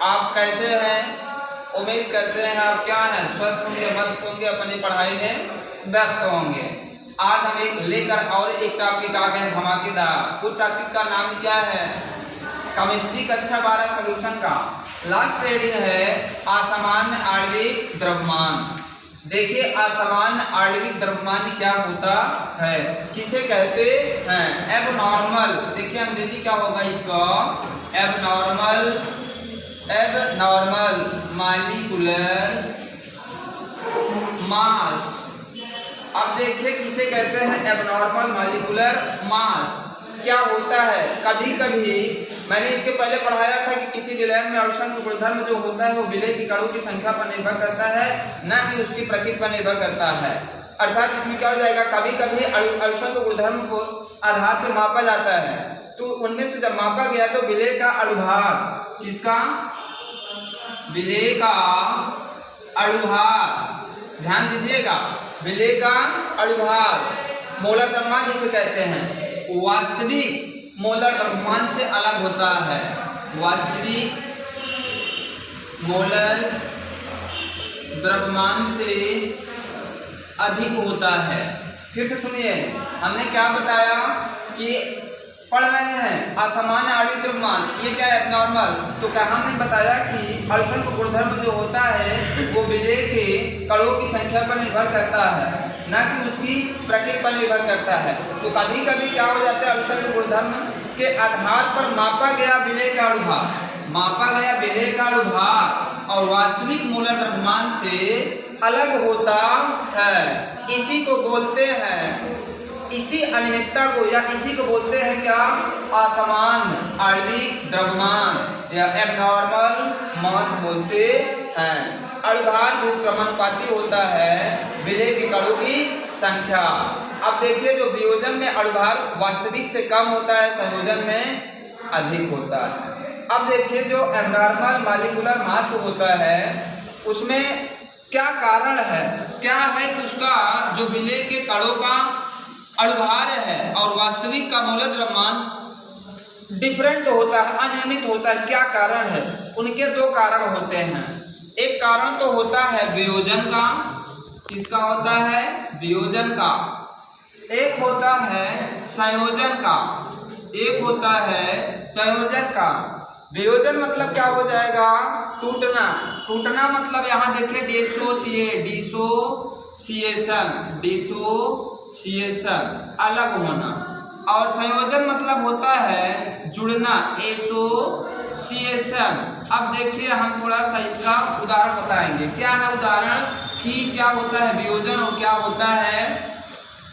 आप कैसे हैं? उम्मीद करते हैं आप क्या हैं, स्वस्थ होंगे, मस्त होंगे, अपनी पढ़ाई में व्यस्त होंगे। आज हम लेकर और एक टॉपिक आ गए धमाकेदार। उस टॉपिक का नाम क्या है? केमिस्ट्री कक्षा 12 सॉल्यूशन का लास्ट रीडिंग है असामान्य आणविक द्रव्यमान। देखिए असामान्य आणविक द्रव्यमान क्या होता है, किसे कहते हैं? एबनॉर्मल। देखिए अंग्रेजी क्या होगा इसका? Abnormal molecular mass. अब देखिए किसे कहते हैं एबनॉर्मल मॉलिक्यूलर मास। क्या होता है? कभी कभी मैंने इसके पहले पढ़ाया था कि किसी विलयन में अणुसंघ गुणधर्म जो होता है वो विलय की कणों की संख्या पर निर्भर करता है, न कि उसकी प्रकृति पर निर्भर करता है। अर्थात इसमें क्या हो जाएगा, कभी कभी अणुसंघ गुणधर्म को आधार पर मापा जाता है, तो उनमें से जब मापा गया तो विलय का अणुभार, किसका? विलय का अणुभार, ध्यान दीजिएगा, विलय का अणुभार मोलर द्रव्यमान जिसे कहते हैं, वास्तविक मोलर द्रव्यमान से अलग होता है। वास्तविक मोलर द्रव्यमान से अधिक होता है। फिर से सुनिए, हमने क्या बताया कि पढ़ रहे हैं असामान्य आणविक द्रव्यमान, ये क्या है? एबनॉर्मल। तो क्या हमने बताया कि अणुसंघ गुणधर्म जो होता है वो विलय के कणों की संख्या पर निर्भर करता है, न कि उसकी प्रकृति पर निर्भर करता है। तो कभी कभी क्या हो जाता है, अणुसंघ गुणधर्म के आधार पर मापा गया विलय का अणुभार, मापा गया विलय का अणुभार और वास्तविक मोलर द्रव्यमान से अलग होता है। इसी को बोलते हैं, इसी अनियमितता को या इसी को बोलते हैं क्या? असामान्य आणविक द्रव्यमान या एबनॉर्मल मास बोलते हैं। अणुभार जो क्रमानुपाती होता है विलय के कणों की संख्या। अब देखिए जो वियोजन में अणुभार वास्तविक से कम होता है, संयोजन में अधिक होता है। अब देखिए जो एबनॉर्मल मॉलिक्यूलर मास होता है उसमें क्या कारण है, क्या है कि उसका जो विलय के कणों का अणुभार है और वास्तविक का मोलर द्रव्यमान डिफरेंट होता है, अनियमित होता है। क्या कारण है? उनके दो कारण होते हैं। एक कारण तो होता है वियोजन का, किसका होता है? वियोजन का। एक होता है संयोजन का, एक होता है संयोजन का। वियोजन मतलब क्या हो जाएगा? टूटना। टूटना मतलब यहाँ देखिए डिसोसिएशन, अलग होना। और संयोजन मतलब होता है जुड़ना, एसोसिएशन। अब देखिए हम थोड़ा सा इसका उदाहरण बताएंगे। क्या है उदाहरण कि क्या होता है वियोजन और क्या होता है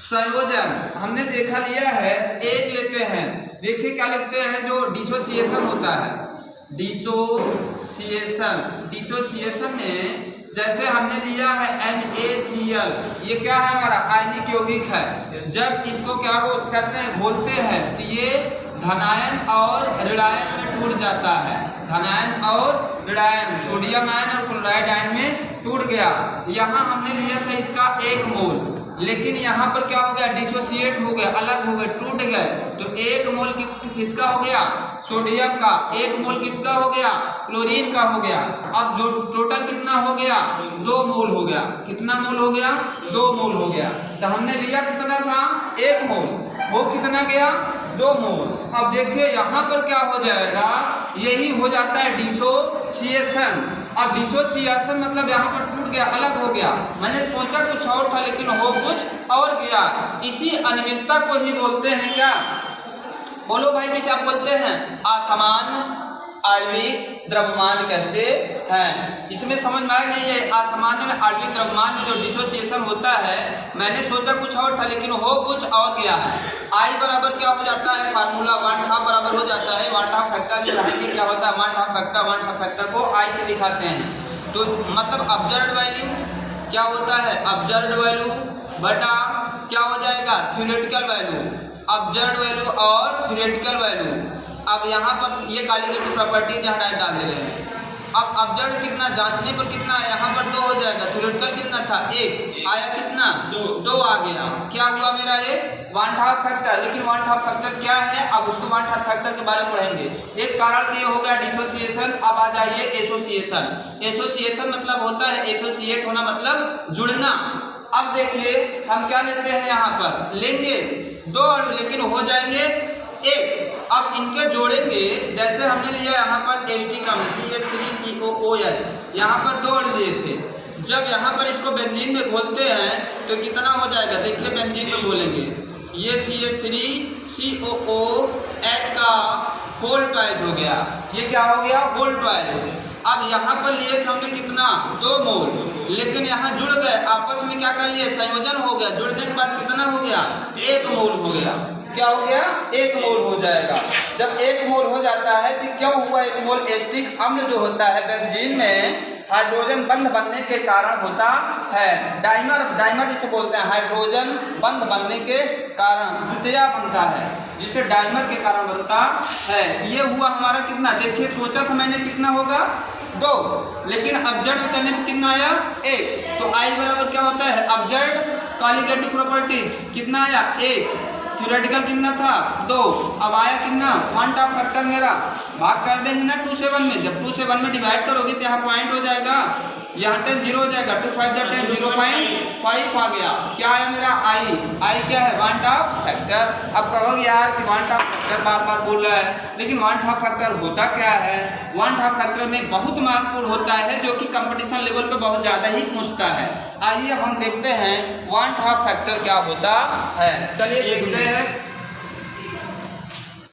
संयोजन? हमने देखा लिया है, एक लेते हैं, देखिए क्या लिखते हैं, जो डिसोसिएशन होता है, डिसोसिएशन में जैसे हमने लिया है NaCl, ये क्या है? हमारा आयनिक यौगिक है। जब इसको क्या करते हैं, घोलते हैं, तो ये धनायन और ऋणायन में टूट जाता है। धनायन और ऋणायन, सोडियम आयन और क्लोराइड आयन में टूट गया। यहाँ हमने लिया था इसका 1 मोल, लेकिन यहाँ पर क्या हो गया? डिसोसिएट हो गया, अलग हो गए, टूट गए। तो 1 मोल किसका हो गया? सोडियम का। 1 मोल किसका हो गया? क्लोरीन का हो गया। अब जो टोटल कितना हो गया? 2 मोल हो गया। कितना मोल हो गया? 2 मोल हो गया। तो हमने लिया कितना था? 1 मोल। वो कितना गया? 2 मोल। अब देखिए यहाँ पर क्या हो जाएगा, यही हो जाता है डिसोसिएशन। अब डिसोसिएशन मतलब यहाँ पर टूट गया, अलग हो गया। मैंने सोचा कुछ और था लेकिन हो कुछ और गया। इसी अनियमितता को ही बोलते हैं क्या? बोलो भाई, किसे आप बोलते हैं? असामान्य आणविक द्रव्यमान कहते हैं। इसमें समझ में आया नहीं? ये असामान्य में आणविक द्रव्यमान में जो डिसोसिएशन होता है, मैंने सोचा कुछ और था लेकिन हो कुछ और गया है। I बराबर क्या हो जाता है? फार्मूला 1/2 बराबर हो जाता है। 1/2 फैक्टर में रहेंगे, क्या होता है? 1/2 फैक्टर को I से दिखाते हैं। तो मतलब ऑब्जर्व्ड वैल्यू क्या होता है? ऑब्जर्व्ड वैल्यू बटा क्या हो जाएगा? Theoretical value. ऑब्जर्व्ड वैल्यू और थ्योरेटिकल वैल्यू। अब यहाँ पर ये कॉलिगेटिव प्रॉपर्टीज यहाँ डाल दे रहे हैं। अब ऑब्जर्व कितना जांचने पर कितना आया, यहाँ पर 2 हो जाएगा, थ्योरेटिकल कितना था 1, आया कितना 2 आ गया। क्या हुआ मेरा ये 1/2 फैक्टर। लेकिन 1/2 फैक्टर क्या है, अब उसको 1/2 फैक्टर के बारे में पढ़ेंगे। एक कारण तो ये हो गया डिसोसिएशन। अब आ जाइए एसोसिएशन। एसोसिएशन मतलब होता है एसोसिएट होना, मतलब जुड़ना। अब देखिए हम क्या लेते हैं, यहाँ पर लेंगे 2 अणु लेकिन हो जाएंगे 1। अब इनके जोड़ेंगे, जैसे हमने लिया यहाँ पर एस्टिक अम्ल CH3COOH, यहाँ पर 2 अणु लिए थे। जब यहाँ पर इसको बेंजीन में घोलते हैं तो कितना हो जाएगा, देखिए बेंजीन में घोलेंगे, ये CH3COOH का होल ट्वाइज हो गया। ये क्या हो गया, होल ट्वाइज। अब यहाँ पर लिए थे हमने कितना 2 मोल, लेकिन यहाँ जुड़ गए, आपस में क्या कर लिए, संयोजन हो गया। जुड़ने के बाद कितना हो गया, 1 मोल हो गया। क्या हो गया, 1 मोल हो जाएगा। जब 1 मोल हो जाता है तो क्या हुआ, 1 मोल एस्टिक अम्ल जो होता है बेंजीन में हाइड्रोजन बंध बनने के कारण होता है। डाइमर जिसे बोलते हैं, हाइड्रोजन बंध बनने के कारण द्वितीया बनता है, जिसे डाइमर के कारण बनता है। ये हुआ हमारा कितना, देखिए सोचा था मैंने कितना होगा 2, लेकिन ऑब्जर्व करने में कितना आया 1। तो I बराबर क्या होता है, ऑब्जर्व कॉलिगेटिव प्रॉपर्टीज कितना आया 1, थ्योरेटिकल कितना था 2, अब आया कितना 1/2 फैक्टर मेरा। भाग कर देंगे ना 2 से 1 में, जब 2 से 1 में डिवाइड करोगे तो यहाँ पॉइंट हो जाएगा, यहाँ 10 0 हो जाएगा, 2 5 10 0.5 आ गया। क्या आया मेरा I क्या है 1/2 फैक्टर। अब कहोगे यार कि 1/2 फैक्टर बार बार बोल रहा है, लेकिन 1/2 फैक्टर होता क्या है, 1/2 फैक्टर में बहुत महत्वपूर्ण होता है, जो कि कंपटीशन लेवल पे बहुत ज़्यादा ही पूछता है। आइए हम देखते हैं 1/2 फैक्टर क्या होता है। चलिए देखते हैं।